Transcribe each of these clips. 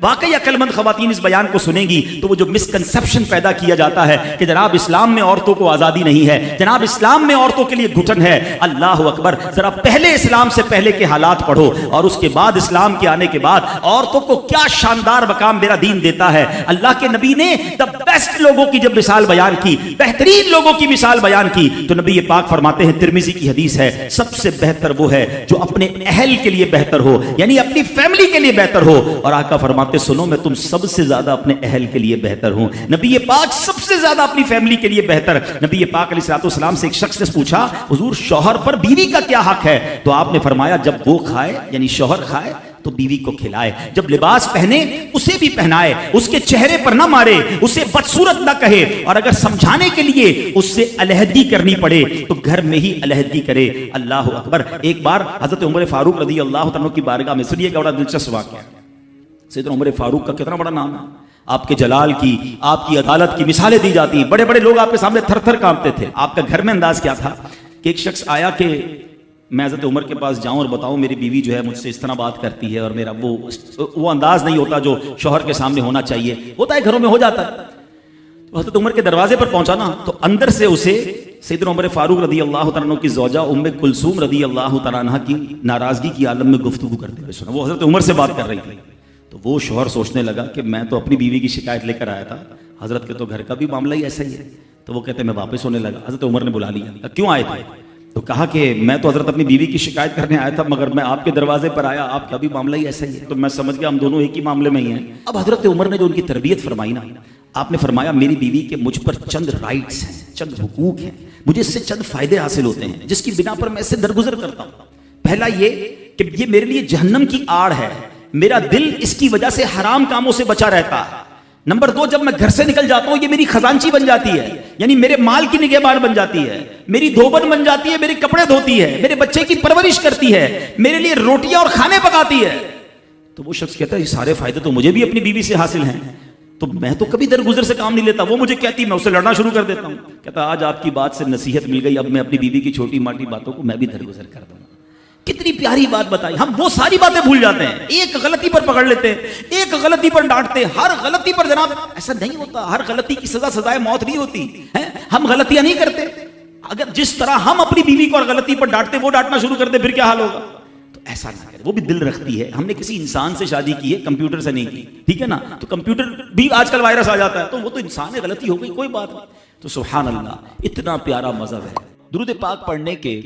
वाकई अक्लमंद खवातीन इस बयान को सुनेंगी तो वो जो मिसकंसेप्शन पैदा किया जाता है कि जनाब इस्लाम में औरतों को आजादी नहीं है, जनाब इस्लाम में औरतों के लिए घुटन है, अल्लाह अकबर, जरा पहले इस्लाम से पहले के हालात पढ़ो और उसके बाद इस्लाम के आने के बाद औरतों को क्या शानदार मकाम मेरा दीन देता है। अल्लाह के नबी ने द बेस्ट लोगों की जब मिसाल बयान की, बेहतरीन लोगों की मिसाल बयान की, तो नबी पाक फरमाते हैं, तिर्मिजी की हदीस है, सबसे बेहतर वो है जो अपने अहल के लिए बेहतर हो, यानी अपनी फैमिली के लिए बेहतर हो। और आका फरमाते, सुनो मैं तुम सबसे ज्यादा अपने अहल के लिए बेहतर हूं। नबी पाक सबसे ज्यादा अपनी फैमिली के लिए बेहतर। नबी पाक अलैहिस्सलाम से एक शख्स ने पूछा, हुजूर शौहर पर बीवी का क्या हक है? तो आपने फरमाया, जब वो खाए यानी शौहर खाए तो बीवी को खिलाए, जब लिबास पहने उसे भी पहनाए, उसके चेहरे पर ना मारे, उसे बदसूरत ना कहे, और अगर समझाने के लिए उससे अलहदगी करनी पड़े तो घर में ही अलहदगी करे। अल्लाह अकबर। एक बार हजरत उमर फारूक रज़ी अल्लाह तआला की बारगाह में, सुनिएगा बड़ा दिलचस्प वाक़या। सैयदना उमर फारूक का कितना बड़ा नाम है, आपके जलाल की, आपकी अदालत की मिसालें दी जाती, बड़े बड़े लोग आपके सामने थर थर कांपते थे। आपका घर में अंदाज क्या था कि एक शख्स आया कि मैं हज़रत उमर के पास जाऊं और बताऊं मेरी बीवी जो है मुझसे इस तरह बात करती है और मेरा वो अंदाज नहीं होता जो शौहर के सामने होना चाहिए, होता है घरों में हो जाता है। तो हज़रत उमर के दरवाजे पर पहुंचा ना, तो अंदर से उसे सैयदना उमर फारूक रज़ी अल्लाह तआला अन्हु की ज़ौजा उम्मे कुलसूम रज़ी अल्लाह तआला अन्हा की नाराजगी की आलम में गुफ्तगू करते हुए सुना। वो हज़रत उमर से बात कर रही थी। तो वो शौहर सोचने लगा कि मैं तो अपनी बीवी की शिकायत लेकर आया था, हजरत के तो घर का भी मामला ही ऐसा ही है। तो वो कहते मैं वापस होने लगा। हजरत उमर ने बुला लिया, क्यों आए थे? तो कहा कि मैं तो हजरत अपनी बीवी की शिकायत करने आया था, मगर मैं आपके दरवाजे पर आया, आपका भी मामला ही ऐसा ही है, तो मैं समझ गया हम दोनों एक ही मामले में ही हैं। अब हजरत उमर ने जो उनकी तरबियत फरमाई ना, आपने फरमाया मेरी बीवी के मुझ पर चंद राइट्स हैं, चंद हुकूक हैं, मुझे इससे चंद फायदे हासिल होते हैं जिसकी बिना पर मैं इससे दरगुजर करता हूँ। पहला ये कि ये मेरे लिए जहन्नम की आड़ है, मेरा दिल इसकी वजह से हराम कामों से बचा रहता है। नंबर 2, जब मैं घर से निकल जाता हूं ये मेरी खजांची बन जाती है, यानी मेरे माल की निगहबान बन जाती है, मेरी धोबन बन जाती है, मेरे कपड़े धोती है, मेरे बच्चे की परवरिश करती है, मेरे लिए रोटियां और खाने पकाती है। तो वो शख्स कहता है ये सारे फायदे तो मुझे भी अपनी बीवी से हासिल हैं, तो मैं तो कभी दरगुजर से काम नहीं लेता। वो मुझे कहती, मैं उससे लड़ना शुरू कर देता हूं। कहता आज आपकी बात से नसीहत मिल गई, अब मैं अपनी बीवी की छोटी मोटी बातों को मैं भी दरगुजर कर दूंगा। कितनी प्यारी बात बताई। हम वो सारी बातें भूल जाते हैं, एक गलती पर पकड़ लेते हैं, एक गलती पर डांटते हैं। हर गलती पर जनाब ऐसा नहीं होता, हर गलती की सजा सजाए मौत नहीं होती है। हम गलतियां नहीं करते। अगर जिस तरह हम अपनी बीवी को और गलती पर डांटते वो डांटना शुरू कर दे फिर क्या हाल होगा? तो ऐसा ना करें। वो भी दिल रखती है, हमने किसी इंसान से शादी की है, कंप्यूटर से नहीं की, ठीक है ना? तो कंप्यूटर भी आजकल वायरस आ जाता है, तो वो तो इंसान है, गलती हो गई, कोई बात नहीं। तो सुभान अल्लाह, इतना प्यारा मजहब है। दुरूद पाक पढ़ने के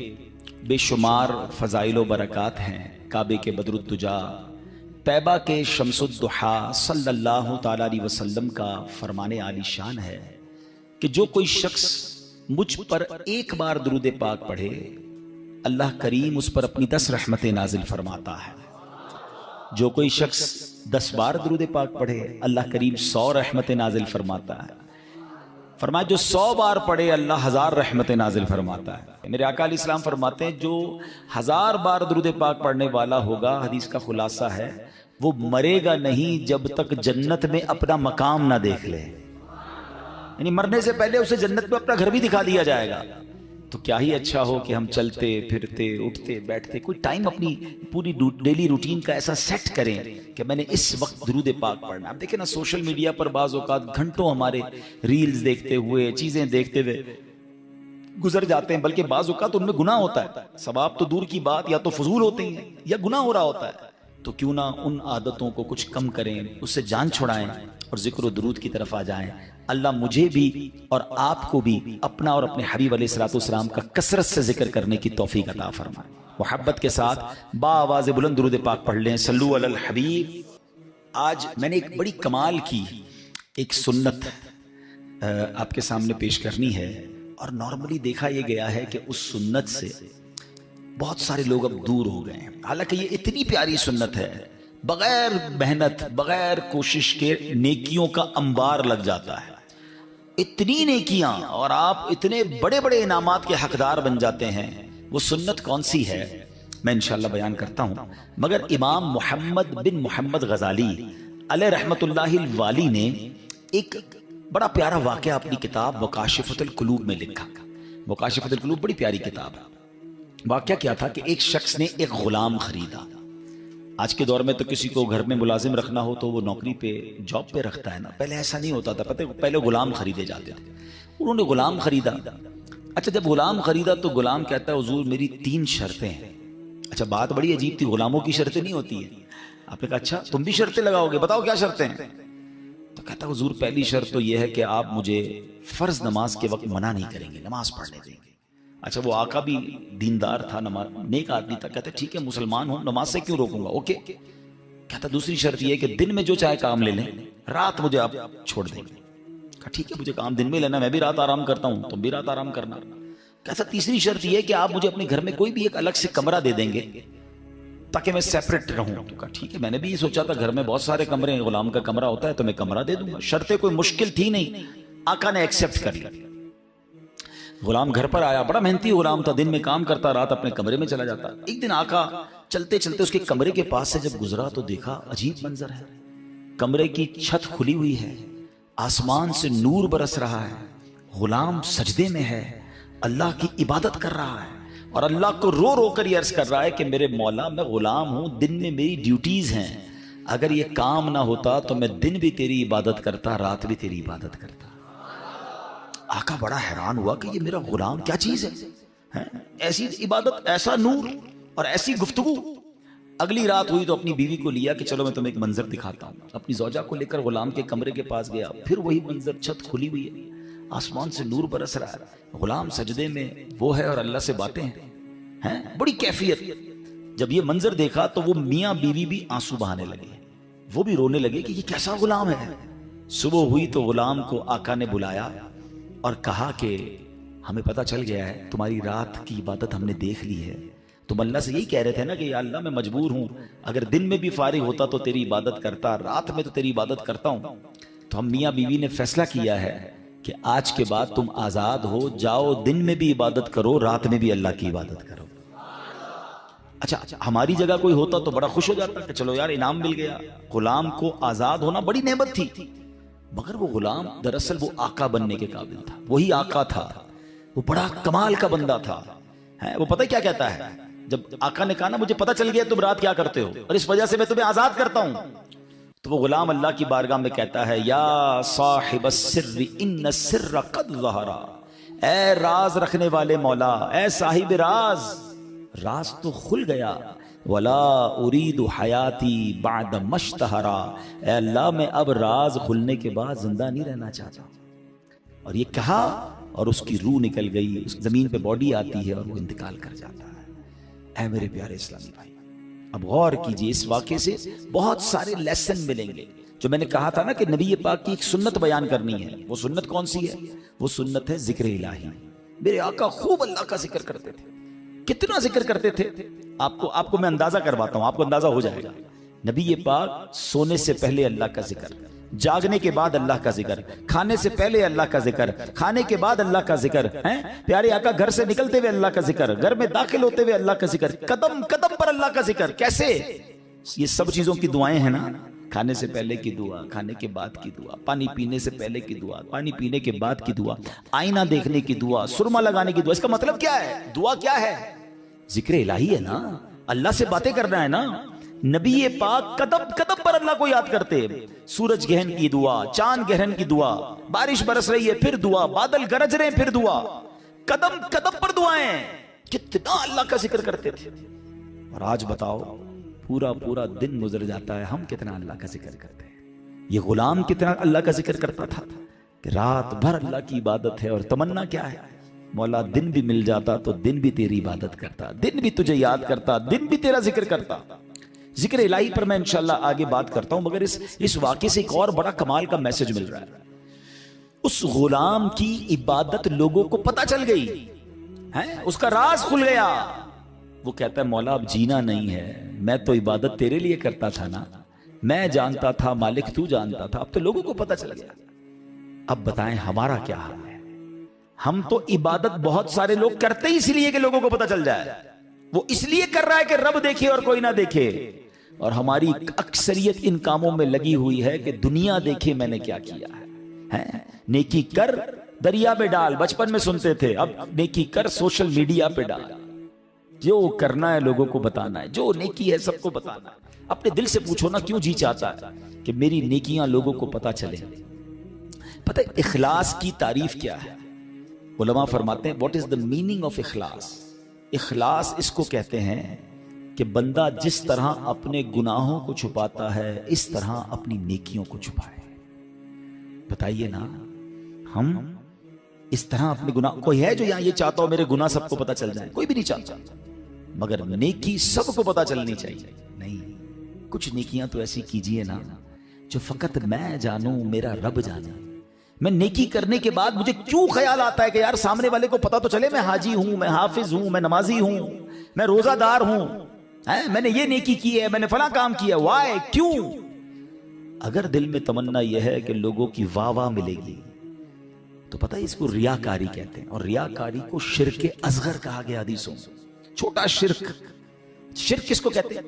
बेशुमार फ़ज़ाइल व बरक़ात हैं। काबे के बदरुद्दुजा, तैबा के शम्सुद्दुहा सल्लल्लाहु तआला अलैहि वसल्लम का फरमाने आलीशान है कि जो कोई शख्स मुझ पर एक बार दुरूद पाक पढ़े, अल्लाह करीम उस पर अपनी 10 रहमतें नाजिल फरमाता है। जो कोई शख्स 10 बार दुरूद पाक पढ़े, अल्लाह करीम 100 रहमतें नाजिल फरमाता है। फरमाया जो 100 बार पढ़े अल्लाह 1000 रहमतें नाजिल फरमाता है। मेरे आका अलैहिस्सलाम फरमाते हैं जो 1000 बार दुरूद पाक पढ़ने वाला होगा, हदीस का खुलासा है, वो मरेगा नहीं जब तक जन्नत में अपना मकाम ना देख ले। यानी मरने से पहले उसे जन्नत में अपना घर भी दिखा दिया जाएगा। तो क्या ही अच्छा हो कि हम चलते फिरते उठते बैठते कोई टाइम अपनी पूरी डेली रूटीन का ऐसा सेट करें कि मैंने इस वक्त दुरूद पाक पढ़ना। आप देखें ना सोशल मीडिया पर बाज़ औक़ात घंटों हमारे रील्स देखते हुए, चीज़ें देखते हुए गुजर जाते हैं, बल्कि बाज़ औक़ात उनमें गुनाह होता है। सवाब तो दूर की बात, या तो फजूल होते हैं या गुनाह हो रहा होता है। तो क्यों ना उन आदतों को कुछ कम करें, उससे जान छुड़ाएं और जिक्र व दुरूद की तरफ आ जाएं। अल्लाह मुझे भी और आपको भी अपना और अपने हबीब अलैहिस्सलाम का कसरत से जिक्र करने की तौफीक अता फरमाए। मोहब्बत के साथ बाआवाज़ बुलंद दुरूद पाक पढ़ लें, सल्लु अलल हबीब। आज मैंने एक बड़ी कमाल की एक सुन्नत आपके सामने पेश करनी है, और नॉर्मली देखा यह गया है कि उस सुन्नत से बहुत सारे लोग अब दूर हो गए हैं। हालांकि ये इतनी प्यारी सुन्नत है, बगैर मेहनत बगैर कोशिश के नेकियों का अंबार लग जाता है। इतनी नेकियां और आप इतने बड़े बड़े इनामात के हकदार बन जाते हैं। वो सुन्नत कौन सी है मैं इंशाअल्लाह बयान करता हूं, मगर इमाम मोहम्मद बिन मोहम्मद गजाली अलैह रहमतुल्लाहि वाली ने एक बड़ा प्यारा वाक़या अपनी किताब मुकाशिफतुल कुलूब में लिखा। मुकाशिफतुल कुलूब बड़ी प्यारी किताब है। वाक़या क्या था कि एक शख्स ने एक गुलाम खरीदा। आज के दौर में तो किसी को घर में मुलाजिम रखना हो तो वो नौकरी पे, जॉब पे रखता है ना। पहले ऐसा नहीं होता था, पता है, पहले गुलाम खरीदे जाते थे। उन्होंने गुलाम खरीदा। अच्छा, जब गुलाम खरीदा तो गुलाम कहता है हुजूर मेरी 3 शर्तें हैं। अच्छा, बात बड़ी अजीब थी, गुलामों की शर्तें नहीं होती है। आपने कहा अच्छा तुम भी शर्तें लगाओगे, बताओ क्या शर्तें हैं। तो कहता हुजूर पहली शर्त तो यह है कि आप मुझे फर्ज नमाज के वक्त मना नहीं करेंगे, नमाज पढ़ने देंगे। अच्छा, वो आका भी दीनदार था, नमाज नेक आदमी था। कहते ठीक है मुसलमान हूं, नमाज से क्यों रोकूंगा, ओके। कहता दूसरी शर्त यह है कि दिन में जो चाहे काम ले लें, रात मुझे आप छोड़ देंगे। कहा ठीक है मुझे काम दिन में लेना, मैं भी रात आराम करता हूं, तुम भी रात आराम करना। कहता तीसरी शर्त यह है कि आप मुझे अपने घर में कोई भी एक अलग से कमरा दे देंगे ताकि मैं सेपरेट रहूं। तो कहा ठीक है, मैंने भी ये सोचा था घर में बहुत सारे कमरे हैं, गुलाम का कमरा होता है तो मैं कमरा दे दूंगा। शर्तें कोई मुश्किल थी नहीं, आका ने एक्सेप्ट कर लिया। गुलाम घर पर आया, बड़ा मेहनती गुलाम था, दिन में काम करता, रात अपने कमरे में चला जाता। एक दिन आका चलते चलते उसके कमरे के पास से जब गुजरा तो देखा अजीब मंजर है। कमरे की छत खुली हुई है, आसमान से नूर बरस रहा है, गुलाम सजदे में है, अल्लाह की इबादत कर रहा है और अल्लाह को रो रो कर ये अर्ज कर रहा है कि मेरे मौला मैं गुलाम हूं, दिन में मेरी ड्यूटीज हैं, अगर ये काम ना होता तो मैं दिन भी तेरी इबादत करता, रात भी तेरी इबादत करता। आका बड़ा हैरान हुआ कि ये मेरा गुलाम क्या चीज है? ऐसी इबादत, ऐसा नूर और ऐसी गुफ्तगू। अगली रात हुई तो अपनी बीवी को लिया कि चलो मैं तुम्हें एक मंजर दिखाता हूं। अपनी जौजा को लेकर गुलाम के कमरे के पास गया, फिर वही मंजर, छत खुली हुई है, आसमान से नूर बरस रहा है, गुलाम सजदे में वो है और अल्लाह से बातें हैं, बड़ी कैफियत। जब ये मंजर देखा तो वो मियां बीवी भी आंसू बहाने लगे, वो भी रोने लगे कि ये कैसा गुलाम है। सुबह हुई तो गुलाम को आका ने बुलाया और कहा कि हमें पता चल गया है तुम्हारी रात की इबादत हमने देख ली है। तुम अल्लाह से यही कह रहे थे ना कि या अल्लाह मैं मजबूर हूं, अगर दिन में भी फारिग होता तो तेरी इबादत करता, रात में तो तेरी इबादत करता हूं। तो हम मियां बीवी ने फैसला किया है कि आज के बाद तुम आजाद हो, जाओ दिन में भी इबादत करो, रात में भी अल्लाह की इबादत करो। अच्छा, हमारी जगह कोई होता तो बड़ा खुश हो जाता कि चलो यार इनाम मिल गया। गुलाम को आजाद होना बड़ी नेमत थी, मगर वो गुलाम दरअसल वो आका बनने के काबिल था, वही आका था, वो बड़ा कमाल का बंदा था। है वो पता क्या कहता है, जब आका ने कहा ना मुझे पता चल गया तुम रात क्या करते हो और इस वजह से मैं तुम्हें आजाद करता हूं, तो वो गुलाम अल्लाह की बारगाह में कहता है या साहिब सिर्र इन्न सिर्र कद ज़हरा, ए राज रखने वाले मौला, ए साहिब राज, राज तो खुल गया। वला उरीदु हयाती बाद मश्तहरा, ए अल्लाह मैं अब राज खुलने के बाद जिंदा नहीं रहना चाहता। और ये कहा और उसकी रूह निकल गई, उस जमीन पे बॉडी आती है और वो इंतकाल कर जाता है। ऐ मेरे प्यारे इस्लामी भाई, अब गौर कीजिए, इस वाक़े से बहुत सारे लेसन मिलेंगे। जो मैंने कहा था ना कि नबी पाक की एक सुन्नत बयान करनी है, वो सुन्नत कौन सी है? वो सुन्नत है जिक्र इलाही। मेरे आका खूब अल्लाह का जिक्र करते थे। कितना जिक्र करते थे आपको मैं अंदाजा करवाता हूं, आपको अंदाजा हो जाएगा। नबी पाक सोने से पहले अल्लाह का जिक्र, जागने के बाद अल्लाह का जिक्र, खाने से पहले अल्लाह का जिक्र, खाने के बाद अल्लाह का जिक्र है। प्यारे आका घर से निकलते हुए अल्लाह का जिक्र, घर में दाखिल होते हुए अल्लाह का जिक्र, कदम कदम पर अल्लाह का जिक्र। कैसे? ये सब चीजों की दुआएं हैं ना, खाने से पहले की दुआ, खाने के बाद की दुआ, पानी पीने से पहले की दुआ, पानी पीने के बाद की दुआ, आईना देखने की दुआ, सुरमा लगाने की दुआ। इसका मतलब क्या है? दुआ क्या है? जिक्र इलाही है ना, अल्लाह से बातें करना है ना। नबी पाक कदम कदम पर अल्लाह को याद करते। सूरज ग्रहण की दुआ, चांद ग्रहण की दुआ, बारिश बरस रही है फिर दुआ, बादल गरज रहे फिर दुआ, कदम कदम पर दुआएं। कितना अल्लाह का जिक्र करते थे। और आज बताओ पूरा पूरा दिन गुजर जाता है, हम कितना अल्लाह का जिक्र करते हैं। ये गुलाम कितना अल्लाह का जिक्र करता था कि रात भर अल्लाह की इबादत है। और तमन्ना क्या है? मौला दिन भी मिल जाता तो दिन भी तेरी इबादत करता, दिन भी तुझे याद करता, दिन भी तेरा जिक्र करता। जिक्र इलाही पर मैं इंशाल्लाह आगे बात करता हूं, मगर इस वाक़े से एक और बड़ा कमाल का मैसेज मिल रहा है। उस गुलाम की इबादत लोगों को पता चल गई है, उसका राज खुल गया। वो कहता है मौला अब जीना नहीं है, मैं तो इबादत तेरे लिए करता था ना, मैं जानता था मालिक तू जानता था, अब तो लोगों को पता चल गया। अब बताएं हमारा क्या हाल है? हम तो इबादत बहुत सारे लोग करते ही इसलिए कि लोगों को पता चल जाए, वो इसलिए कर रहा है कि रब देखे और कोई ना देखे। और हमारी अक्सरियत इन कामों में लगी हुई है कि दुनिया देखे मैंने क्या किया है। नेकी कर दरिया में डाल, बचपन में सुनते थे, अब नेकी कर सोशल मीडिया पे डाल। जो करना है लोगों को बताना है, जो नेकी है सबको बताना है। अपने दिल से पूछो ना, क्यों जी चाहता है कि मेरी नेकियां लोगों को पता चले। पता है इखलास की तारीफ क्या है? उलमा फरमाते हैं what is the meaning of इखलास। इखलास इसको कहते हैं कि बंदा जिस तरह अपने गुनाहों को छुपाता है इस तरह अपनी नेकियों को छुपाए। बताइए ना, हम इस तरह अपने गुनाह, कोई है जो यहां ये चाहता हो मेरे गुनाह सबको पता चल जाए? कोई भी नहीं चाहता। मगर नेकी सबको पता चलनी चाहिए। नहीं, कुछ नेकियां तो ऐसी कीजिए ना जो फकत मैं जानूं, मेरा रब जाने। मैं नेकी करने के बाद मुझे क्यों ख्याल आता है कि यार सामने वाले को पता तो चले मैं हाजी हूं, मैं हाफिज हूं, मैं नमाजी हूं, मैं रोजादार हूं, मैंने ये नेकी की है, मैंने फला काम किया। वाई, क्यों? अगर दिल में तमन्ना यह है कि लोगों की वाह वाह मिलेगी तो पता है इसको रियाकारी कहते हैं। और रियाकारी को शिर्क असगर कहा गया हदीसों में। छोटा शिर्क। शिर्क किसको कहते हैं?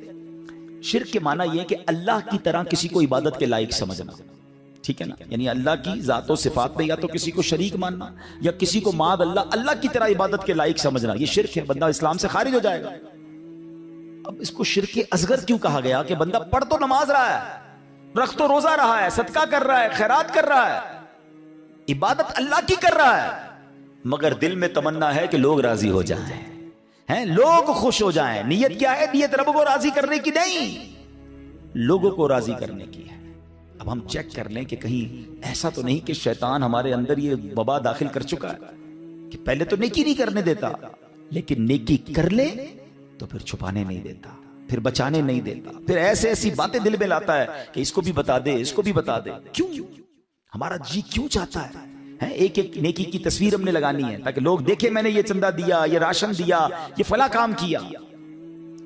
शिर्क के माना यह कि अल्लाह की तरह किसी को इबादत के लायक समझना, ठीक है ना, यानी अल्लाह की जातो सिफात में या तो किसी को शरीक मानना या किसी को माद अल्लाह की तरह इबादत के लायक समझना, यह शिर्क है। बंदा इस्लाम से खारिज हो जाएगा। अब इसको शिर्क असगर क्यों कहा गया? कि बंदा पढ़ तो नमाज रहा है, रख तो रोजा रहा है, सदका कर रहा है, खैरात कर रहा है, इबादत अल्लाह की कर रहा है, मगर दिल में तमन्ना है कि लोग राजी हो जाएं, हैं, लोग खुश हो जाएं। नियत क्या है? नियत रब को राजी करने की नहीं, लोगों को राजी करने की है। अब हम चेक कर लें कि कहीं ऐसा तो नहीं कि शैतान हमारे अंदर ये वबा दाखिल कर चुका है कि पहले तो नेकी नहीं करने देता, लेकिन नेकी कर ले तो फिर छुपाने नहीं देता, फिर बचाने नहीं देता, फिर ऐसे ऐसी बातें दिल में लाता है कि इसको भी बता दे, इसको भी बता दे। क्यों? हमारा जी क्यों चाहता है? एक एक नेकी की तस्वीर हमने लगानी है ताकि लोग देखें मैंने ये चंदा दिया, ये राशन दिया, ये फला काम किया।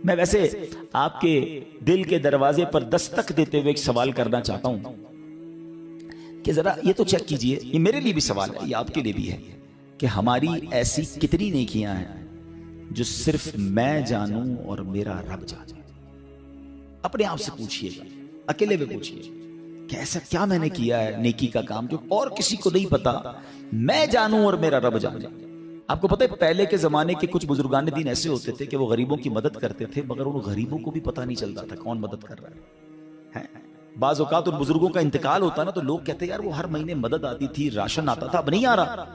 मैं वैसे आपके दिल के दरवाजे पर दस्तक देते हुए एक सवाल करना चाहता हूं कि जरा ये तो चेक कीजिए, ये मेरे लिए भी सवाल है, ये आपके लिए भी है, कि हमारी ऐसी कितनी नेकियां हैं जो सिर्फ मैं जानूं और मेरा रब जाने। अपने आप से पूछिएगा, अकेले में पूछिए कि ऐसा क्या मैंने किया है नेकी का काम जो और किसी को नहीं पता, मैं जानूं और मेरा रब जाने। आपको पता है पहले के जमाने के कुछ बुजुर्गान दीन ऐसे होते थे कि वो गरीबों की मदद करते थे, मगर उन गरीबों को भी पता नहीं चलता था कौन मदद कर रहा है। बाज़ औक़ात उन बुजुर्गों का इंतकाल होता ना तो लोग कहते यार वो हर महीने मदद आती थी, राशन आता था, अब नहीं आ रहा,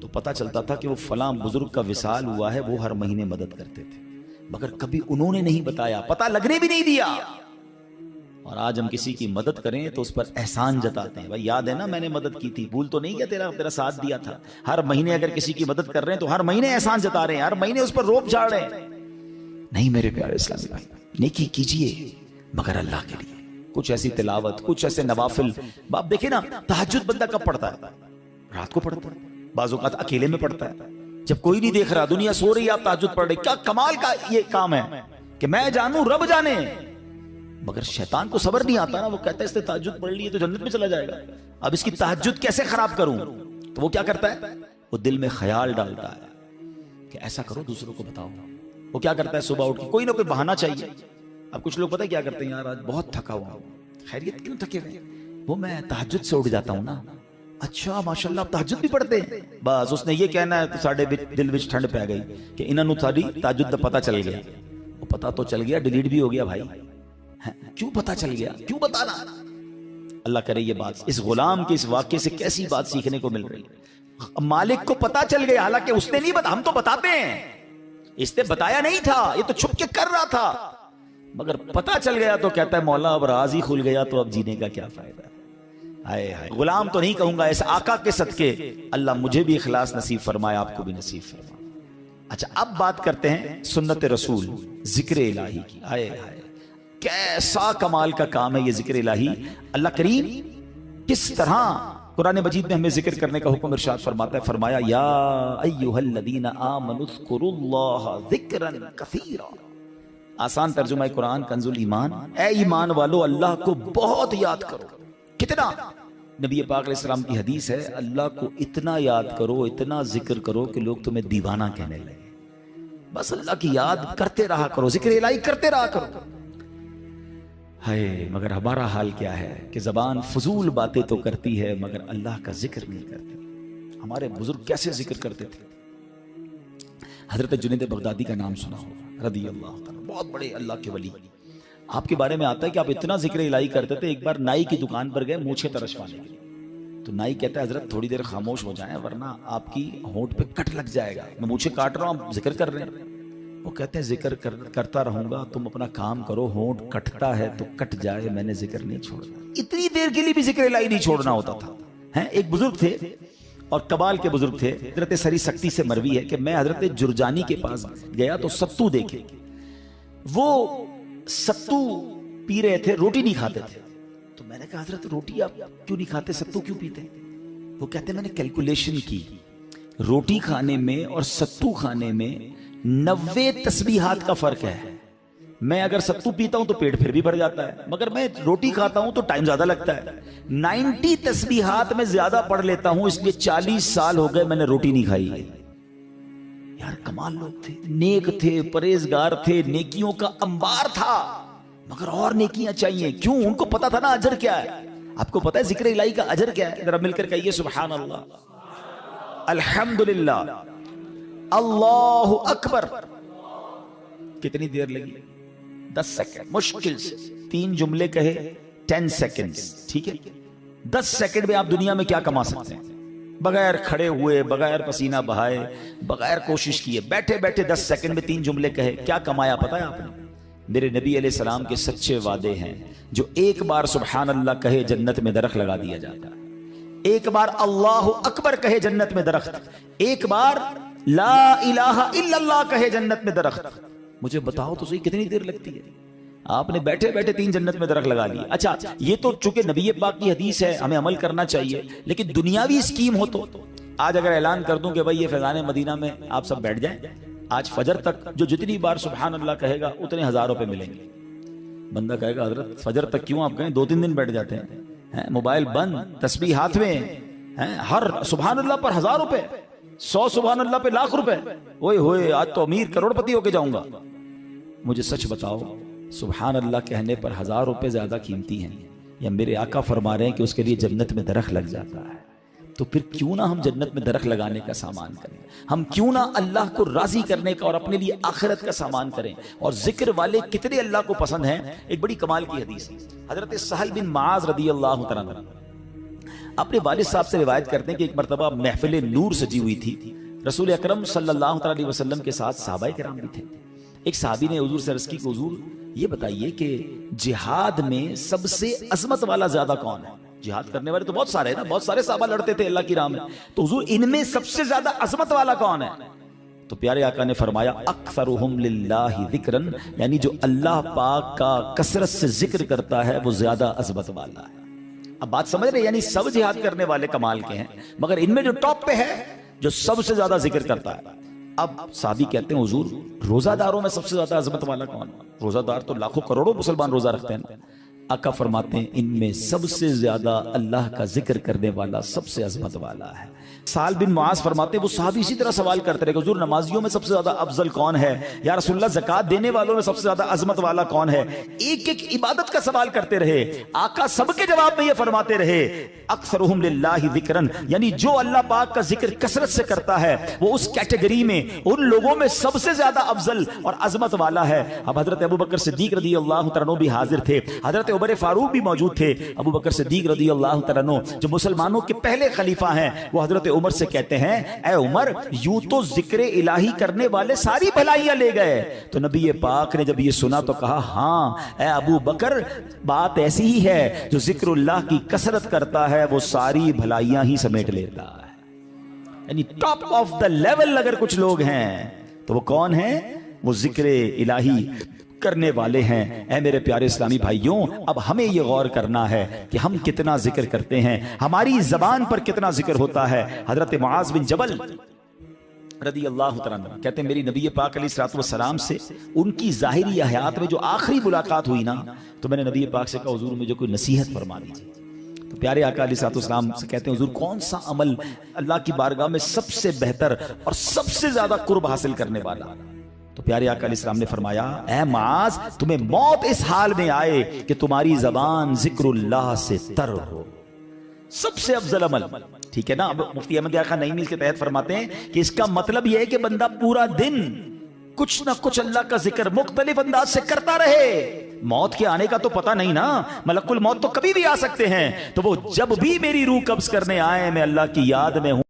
तो पता चलता था कि वो फलां बुजुर्ग का विसाल हुआ है, वो हर महीने मदद करते थे, मगर कभी उन्होंने नहीं बताया, पता लगने भी नहीं दिया। और आज हम किसी की मदद करें तो उस पर एहसान जताते हैं, भाई याद है ना मैंने मदद की थी, भूल तो नहीं किया, तेरा साथ दिया था। हर महीने अगर किसी की मदद कर रहे हैं तो हर महीने एहसान जता रहे हैं, हर महीने उस पर रोब झाड़ रहे हैं। नहीं मेरे प्यारे इस्लामी भाई, नेकी कीजिए मगर अल्लाह के लिए। कुछ ऐसी तिलावत, कुछ ऐसे नवाफिल। आप देखिए ना, तहज्जुद बंदा कब पढ़ता है? रात को पढ़ता है, बाज़ औक़ात अकेले में पढ़ता है, जब कोई नहीं देख रहा, दुनिया सो रही है, आप तहज्जुद पढ़ रहे। क्या कमाल का ये काम है कि मैं जानूं रब जाने। मगर शैतान को सब्र नहीं आता ना, वो कहता है इसने तहज्जुद पढ़ ली तो जन्नत में चला जाएगा, अब इसकी तहज्जुद कैसे खराब करूं। तो वो क्या करता है? वो दिल में ख्याल डालता है कि ऐसा करो दूसरों को बताओ। वो क्या करता है? सुबह उठ के कोई ना कोई बहाना चाहिए। अब कुछ लोग पता है क्या करते हैं, यार आज बहुत थका हुआ हूं। खैरियत, क्यों थके हुए? वो मैं तहज्जुद से उठ जाता हूं ना। अच्छा माशाल्लाह, आप तहज्जुद भी पढ़ते हैं? बस उसने ये कहना है तो साढ़े दिल विच ठंड पै गई कि इन्होंने सारी तहज्जुद का पता चल गया। वो पता तो चल गया, डिलीट भी हो गया भाई। क्यों पता चल गया? क्यों बताना? अल्लाह करे ये बात इस गुलाम के इस वाक्य से कैसी बात सीखने को मिल रही है। मालिक को पता चल गया, हालांकि उसने नहीं बता, हम तो बताते हैं, इसने बताया नहीं था, ये तो छुप के कर रहा था, मगर पता चल गया तो कहता है मौला अब राज ही खुल गया तो अब जीने का क्या फायदा। हाय हाय, गुलाम तो नहीं कहूंगा, इस आका के सदके अल्लाह मुझे भी इखलास नसीब फरमाए, आपको भी नसीब फरमाए। अच्छा, अब बात करते हैं सुन्नत रसूल, जिक्र इलाही की। हाय हाय, कैसा कमाल का काम है ये जिक्र इलाही। अल्लाह करीम किस तरह कुरान मजीद में हमें जिक्र करने का हुक्म इरशाद फरमाता है। फरमाया या अय्युहल्लज़ीना आमनुज़्कुरुल्लाह ज़िक्रन कसीरा। आसान तर्जुमा है कुरान कंजुल ईमान, ए ईमान वालो अल्लाह को बहुत याद करो। कितना? नबी पाक अलैहि सलाम की हदीस है, अल्लाह को इतना याद करो, इतना जिक्र करो कि लोग तुम्हें दीवाना कहने लगे। बस अल्लाह की याद करते रहा करो, जिक्र इलाही करते रहा करो। है मगर हमारा हाल क्या है कि जबान फजूल बातें तो करती है मगर अल्लाह का जिक्र नहीं करती। हमारे बुजुर्ग कैसे जिक्र करते थे? हजरत जुनैद बगदादी का नाम सुना होगा, रदी अल्लाह ताला, बहुत बड़े अल्लाह के वली। आपके बारे में आता है कि आप इतना जिक्र इलाही करते थे, एक बार नाई की दुकान पर गए मूछें तरशवाने के लिए। तो नाई कहता है हजरत थोड़ी देर खामोश हो जाएं वरना आपकी होंठ पे कट लग जाएगा, मैं मूछें काट रहा हूं, आप जिक्र कर रहे हैं। वो कहते हैं जिक्र करता रहूंगा, तुम अपना काम करो, होंठ कटता है तो कट जाए, मैंने जिक्र नहीं छोड़ना। इतनी देर के लिए भी जिक्र इलाही नहीं छोड़ना होता था। हैं एक बुजुर्ग थे और कबाल के बुजुर्ग थे, हजरत सरी सख्ती से मरवी है कि मैं हजरत जुरजानी के पास गया तो सत्तू देखे, वो सत्तू पी रहे थे, रोटी नहीं खाते थे। तो मैंने कहा हजरत रोटी आप क्यों नहीं खाते, सत्तू क्यों पीते? वो कहते मैंने कैलकुलेशन की, रोटी खाने में और सत्तू खाने में 90 तस्बीहात का फर्क है। मैं अगर सत्तू पीता हूं तो पेट फिर भी भर जाता है, मगर मैं रोटी खाता हूं तो टाइम ज्यादा लगता है। 90 तस्बीहात में ज्यादा पढ़ लेता हूं, इसलिए 40 साल हो गए मैंने रोटी नहीं खाई। यार कमाल लोग थे, नेक थे, परहेजगार थे, नेकियों का अंबार था, मगर और नेकियां चाहिए। क्यों? उनको पता था ना अजर क्या है। आपको पता है जिक्र इलाही का अजर क्या है? जरा मिलकर कहिए सुभान अल्लाह, अल्हम्दुलिल्लाह, अल्लाहु अकबर। कितनी देर लगी? 10 सेकंड मुश्किल से। 3 जुमले कहे 10 सेकंड्स, ठीक है। 10 सेकंड में आप दुनिया में क्या कमा सकते हैं? बगैर खड़े हुए, बगैर पसीना बहाए, बगैर कोशिश किए, बैठे बैठे 10 सेकंड में 3 जुमले कहे, क्या कमाया पता है आपने? मेरे नबी अलैहिस्सलाम के सच्चे वादे हैं, जो एक बार सुभान अल्लाह कहे जन्नत में दरख्त लगा दिया जाता है, एक बार अल्लाहु अकबर कहे जन्नत में दरख्त, एक बार ला इलाहा इल्लल्लाह कहे जन्नत में दरख्त। मुझे बताओ तो सही कितनी देर लगती है? आपने बैठे बैठे 3 जन्नत में दरख्त लगा लिए। अच्छा, ये तो चूंकि नबी पाक की हदीस है, हमें अमल करना चाहिए, लेकिन दुनियावी स्कीम हो तो आज अगर ऐलान कर दूं कि भाई ये फैजान मदीना में आप सब बैठ जाएं, आज फजर तक जो जितनी बार सुभान अल्लाह कहेगा उतने 1000 रुपए मिलेंगे। बंदा कहेगा हजरत फजर तक क्यों आप कहें, 2-3 दिन बैठ जाते हैं, मोबाइल बंद, तस्बीह हाथ में है, हर सुभान अल्लाह पर 1000 रुपए, 100 सुभान अल्लाह पे लाख रुपए। ओए होए, आज तो अमीर करोड़पति होके जाऊंगा। मुझे सच बताओ, सुभान अल्लाह कहने पर 1000 रुपए ज्यादा कीमती हैं, या मेरे आका फरमा रहे हैं कि उसके लिए जन्नत में दरख्त लग जाता है? तो फिर क्यों ना हम जन्नत में दरख्त लगाने का सामान करें, हम क्यों ना अल्लाह को राजी करने का और अपने लिए आखिरत का सामान करें। और जिक्र वाले कितने अल्लाह को पसंद हैं। एक बड़ी कमाल की हदीस है, हजरत सहल बिन मुआज रदी अल्लाह तआला अन्हु अपने वालिद साहब से रिवायत करते हैं कि एक मरतबा महफिल नूर सजी हुई थी, रसूल अकरम सल्लल्लाहु अलैहि वसल्लम के साथ सहाबाए किराम भी थे। एक सहाबी ने हुजूर से अर्ज की कि हुजूर ये बताइए कि जिहाद में सबसे अजमत वाला ज्यादा कौन है? जिहाद करने वाले तो बहुत सारे हैं ना, बहुत सारे सहाबा लड़ते थे अल्लाह की राह में, तो हुजूर इनमें सबसे ज्यादा अजमत वाला कौन है? तो प्यारे आका ने फरमाया अक्सरुहुम लिल्लाहि ज़िक्रन, यानी जो अल्लाह पाक का कसरत से जिक्र करता है वो ज्यादा अजमत वाला है। अब बात समझ रहे, यानी सब जिहाद करने वाले कमाल के हैं, मगर इनमें जो टॉप पे है, जो सबसे ज्यादा जिक्र करता है। अब साहबी कहते हैं हुजूर रोजादारों में सबसे ज्यादा अजमत वाला कौन? रोजादार तो लाखों करोड़ों मुसलमान रोजा रखते हैं। आका फरमाते हैं इनमें सबसे ज्यादा अल्लाह का जिक्र करने वाला सबसे अजमत वाला है। साल बिन मुआज फरमाते हैं वो साहब इसी तरह सवाल करते रहे, हुजूर नमाजियों में सबसे ज्यादा अफजल कौन है? या रसूलुल्लाह ज़कात देने वालों में सबसे ज्यादा अजमत वाला कौन है? एक एक इबादत का सवाल करते रहे। आका सबके जवाब में ये फरमाते रहे अक्सरुहुम लिल्लाहि ज़िक्रन, यानी जो अल्लाह पाक का जिक्र कसरत से करता है वो उस कैटेगरी में, उन लोगों में सबसे ज्यादा अफजल और अजमत वाला है। अब हजरत अबू बकर सिद्दीक रदी अल्लाह तआला अन्हु भी हाजिर थे, हजरत उमर फारूक भी मौजूद थे। अबू बकर सिद्दीक रदी अल्लाह तआला अन्हु जो मुसलमानों के पहले खलीफा हैं, वो हजरत उमर से कहते हैं ऐ उमर, यूं तो जिक्र इलाही करने वाले सारी भलाइयां ले गए। तो नबी पाक ने जब ये सुना तो कहा हाँ ऐ अबू बकर, बात ऐसी ही है, जो जिक्रुल्लाह की कसरत करता है वो सारी भलाइयां ही समेट लेता है। यानी टॉप ऑफ द लेवल अगर कुछ लोग हैं तो वो कौन है? वो जिक्र इलाही करने वाले हैं। ऐ मेरे प्यारे इस्लामी भाइयों, अब हमें यह गौर करना है कि हम कितना जिक्र करते हैं, हमारी जबान पर कितना जिक्र होता है। हजरत मुआज बिन जबल रदी अल्लाह तआला अन्हु कहते हैं मेरी नबी पाक अलैहिस्सलातु वस्सलाम से उनकी ज़ाहिरी हयात में जो आखिरी मुलाकात हुई ना, तो मैंने नबी पाक से कहा हुजूर मुझे कोई नसीहत फरमा दीजिए। तो प्यारे आका अलैहिस्सलातु वस्सलाम से कहते हैं हुजूर कौन सा अमल अल्लाह की बारगाह में सबसे बेहतर और सबसे ज्यादा कुर्ब हासिल करने वाला? तो प्यारे आका अलैहिस्सलाम ने फरमाया ऐ मुआज, तुम्हें मौत इस हाल में आए कि तुम्हारी जबान जिक्रुल्लाह से तर हो। सबसे अफजल अमल, ठीक है ना। अब मुफ्ती अहमद यार खान नईमी के तहत फरमाते हैं कि इसका मतलब यह है कि बंदा पूरा दिन कुछ ना कुछ अल्लाह का जिक्र मुख्तलिफ अंदाज से करता रहे। मौत के आने का तो पता नहीं ना, मलकुल मौत तो कभी भी आ सकते हैं। तो वो जब भी मेरी रूह कब्ज करने आए, मैं अल्लाह की याद में हूं।